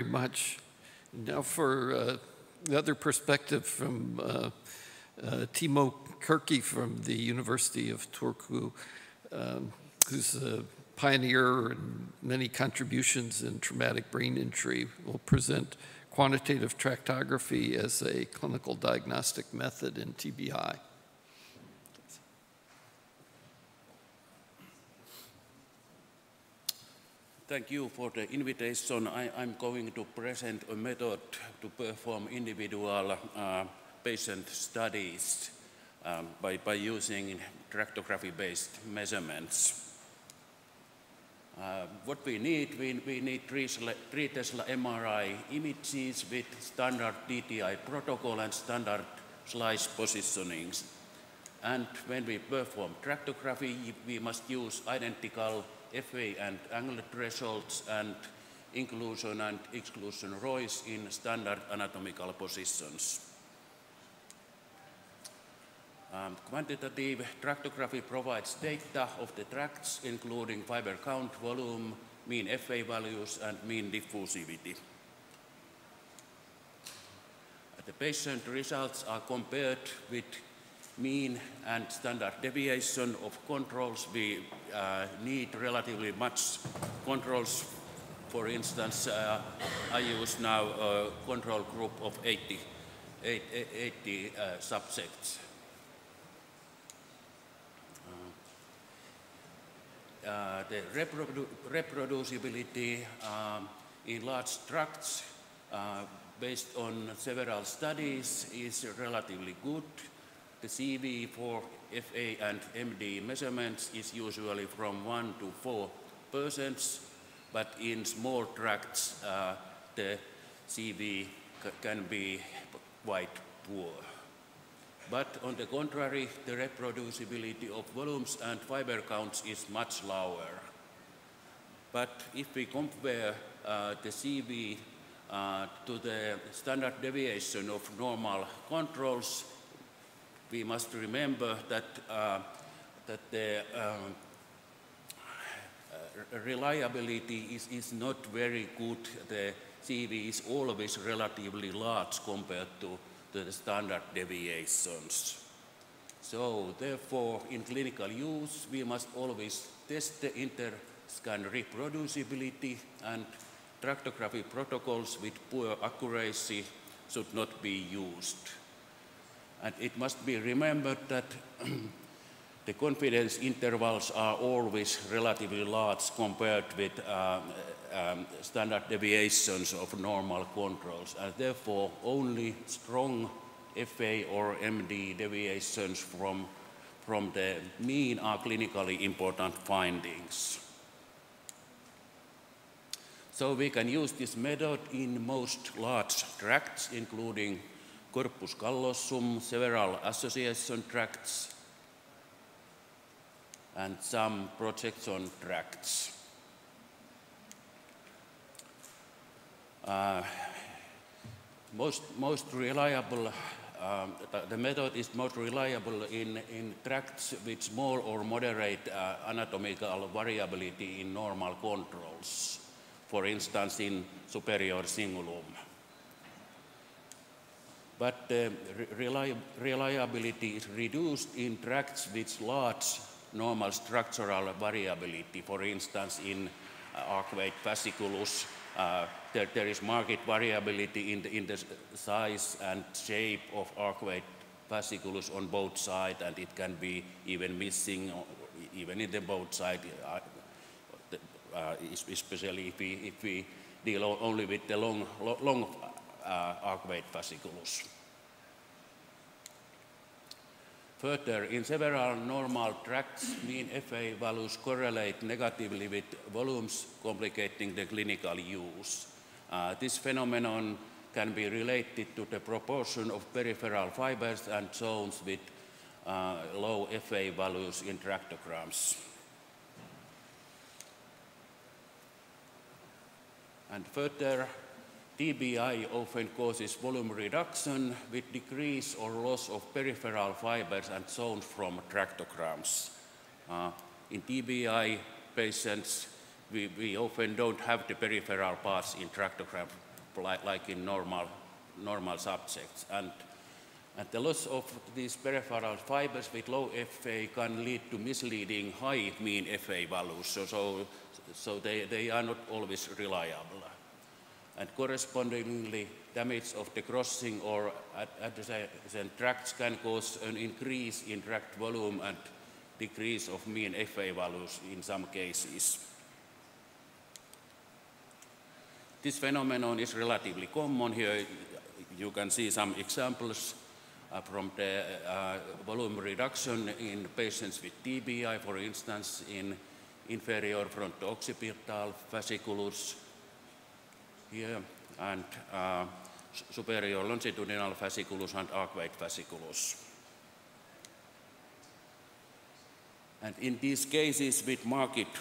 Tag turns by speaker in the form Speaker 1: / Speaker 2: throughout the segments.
Speaker 1: much. Now for another perspective from Timo Kurki from the University of Turku, who's a pioneer in many contributions in traumatic brain injury, will present quantitative tractography as a clinical diagnostic method in TBI.
Speaker 2: Thank you for the invitation. I'm going to present a method to perform individual patient studies by using tractography-based measurements. What we need 3 Tesla MRI images with standard TTI protocol and standard slice positionings. And when we perform tractography, we must use identical FA and angle thresholds and inclusion and exclusion rows in standard anatomical positions. Quantitative tractography provides data of the tracts, including fiber count, volume, mean FA values, and mean diffusivity. The patient results are compared with mean and standard deviation of controls. We need relatively much controls. For instance, I use now a control group of 80 subjects. The reproducibility in large tracts based on several studies is relatively good. The CV for FA and MD measurements is usually from 1 to 4%, but in small tracts the CV can be quite poor. But on the contrary, the reproducibility of volumes and fiber counts is much lower. But if we compare the CV to the standard deviation of normal controls, we must remember that, the reliability is not very good. The CV is always relatively large compared to the standard deviations. So therefore, in clinical use, we must always test the interscan reproducibility, and tractography protocols with poor accuracy should not be used. And it must be remembered that the confidence intervals are always relatively large compared with standard deviations of normal controls, and therefore only strong FA or MD deviations from the mean are clinically important findings. So we can use this method in most large tracts, including corpus callosum, several association tracts, and some projection tracts. Most reliable, the method is most reliable in tracts with small or moderate anatomical variability in normal controls, for instance in superior cingulum. But the reliability is reduced in tracts with large normal structural variability. For instance, in arcuate fasciculus, there is marked variability in the size and shape of arcuate fasciculus on both sides, and it can be even missing, even in the both sides, especially if we deal only with the long arcuate fasciculus. Further, in several normal tracts, mean FA values correlate negatively with volumes, complicating the clinical use. This phenomenon can be related to the proportion of peripheral fibers and zones with low FA values in tractograms. And further, TBI often causes volume reduction with decrease or loss of peripheral fibers and zones from tractograms. In TBI patients, we often don't have the peripheral parts in tractogram like in normal subjects. And the loss of these peripheral fibers with low FA can lead to misleading high mean FA values, so they are not always reliable. And correspondingly, damage of the crossing or adjacent tracts can cause an increase in tract volume and decrease of mean FA values in some cases. This phenomenon is relatively common. Here you can see some examples from the volume reduction in patients with TBI, for instance, in inferior fronto-occipital fasciculus here, and superior longitudinal fasciculus and arcuate fasciculus. And in these cases with marked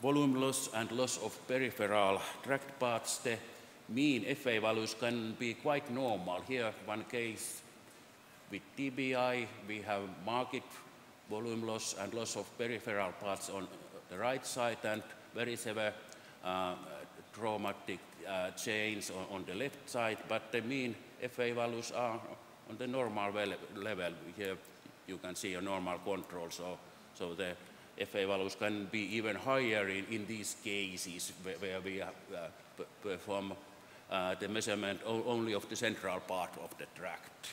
Speaker 2: volume loss and loss of peripheral tract parts, the mean FA values can be quite normal. Here, one case with TBI, we have marked volume loss and loss of peripheral parts on the right side, and very severe traumatic change on the left side, but the mean FA values are on the normal level. Here you can see a normal control, so the FA values can be even higher in these cases where we perform the measurement only of the central part of the tract.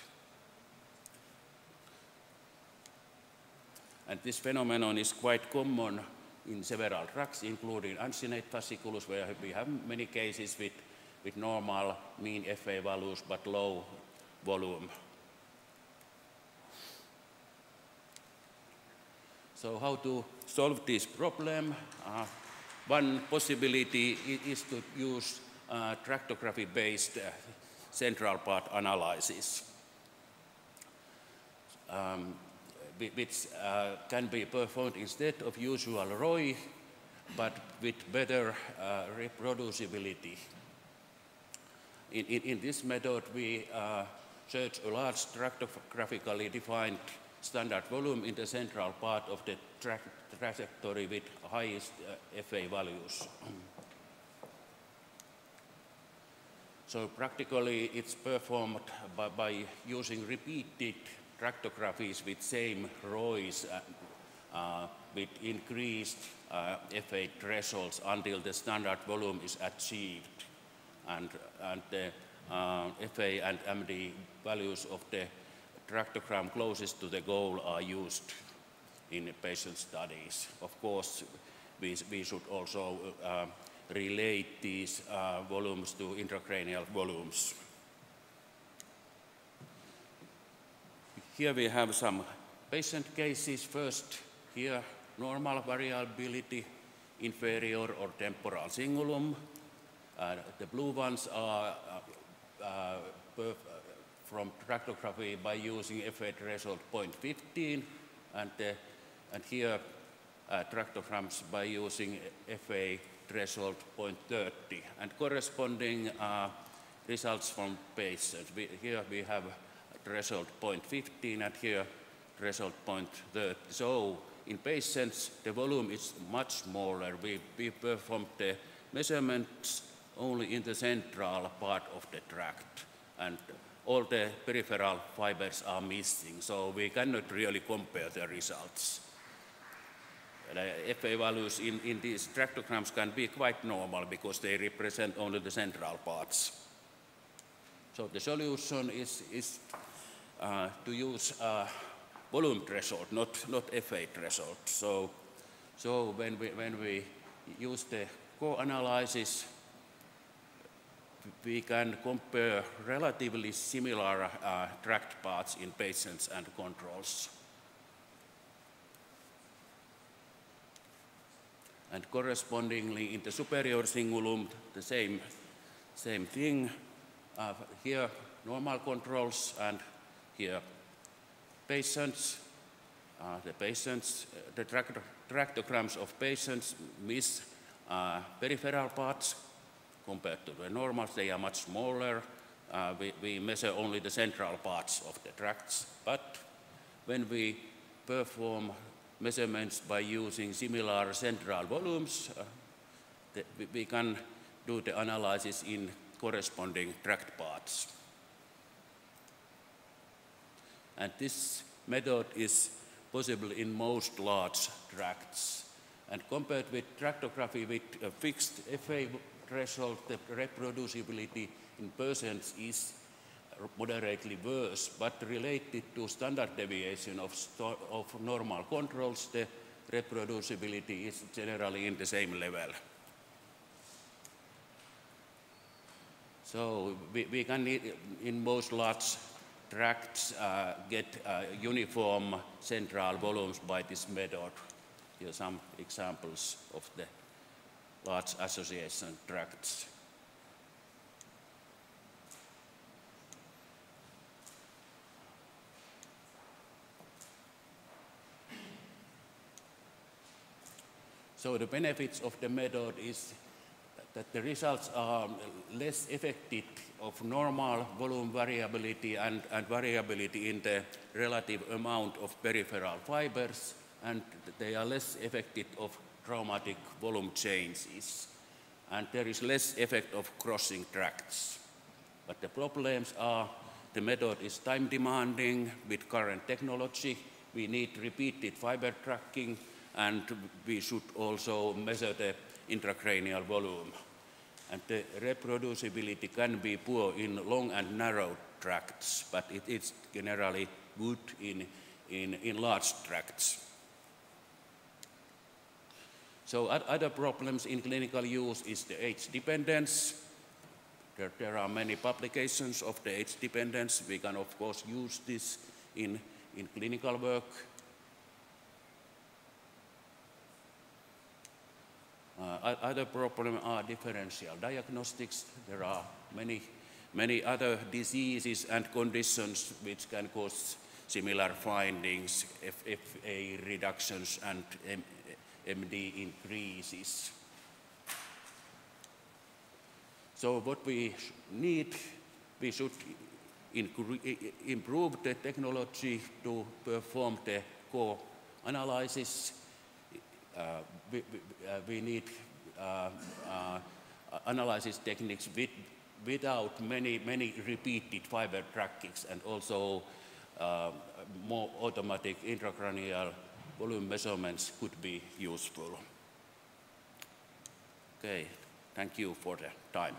Speaker 2: And this phenomenon is quite common in several tracts, including uncinate fasciculus, where we have many cases with normal mean FA values but low volume. So how to solve this problem? One possibility is to use tractography-based central part analysis, which can be performed instead of usual ROI, but with better reproducibility. In this method, we search a large stratigraphically defined standard volume in the central part of the trajectory with highest FA values. So practically, it's performed by using repeated tractographies with same ROIs with increased FA thresholds until the standard volume is achieved, and the FA and MD values of the tractogram closest to the goal are used in patient studies. Of course, we should also relate these volumes to intracranial volumes. Here we have some patient cases. First, here, normal variability, inferior or temporal cingulum. The blue ones are from tractography by using FA threshold 0.15, and here tractograms by using FA threshold 0.30, and corresponding results from patients. Here we have threshold 0.15 and here threshold 0.30. So in patients, the volume is much smaller. We performed the measurements only in the central part of the tract, and all the peripheral fibers are missing, so we cannot really compare the results. FA values in these tractograms can be quite normal because they represent only the central parts. So the solution is to use volume threshold, not FA threshold. So when we use the co-analysis, we can compare relatively similar tract parts in patients and controls. And correspondingly, in the superior cingulum, the same thing. Here, normal controls, and here, patients. The tractograms of patients miss peripheral parts. Compared to the normals, they are much smaller. We measure only the central parts of the tracts. But when we perform measurements by using similar central volumes, we can do the analysis in corresponding tract paths. And this method is possible in most large tracts. And compared with tractography with a fixed FA threshold, the reproducibility in percents is moderately worse, but related to standard deviation of normal controls, the reproducibility is generally in the same level. So we can, in most large tracts, get uniform central volumes by this method. Here are some examples of the large association tracts. So the benefits of the method is that the results are less affected of normal volume variability and variability in the relative amount of peripheral fibers, and they are less affected of traumatic volume changes. And there is less effect of crossing tracts. But the problems are the method is time demanding with current technology. We need repeated fiber tracking, and we should also measure the intracranial volume. And the reproducibility can be poor in long and narrow tracts, but it is generally good in large tracts. So other problems in clinical use is the age dependence. There are many publications of the age dependence. We can of course use this in clinical work. Other problems are differential diagnostics. There are many other diseases and conditions which can cause similar findings, FA reductions and MD increases. So what we need, we should improve the technology to perform the core analysis. We need analysis techniques without many repeated fiber trackings, and also more automatic intracranial volume measurements could be useful. Okay, thank you for the time.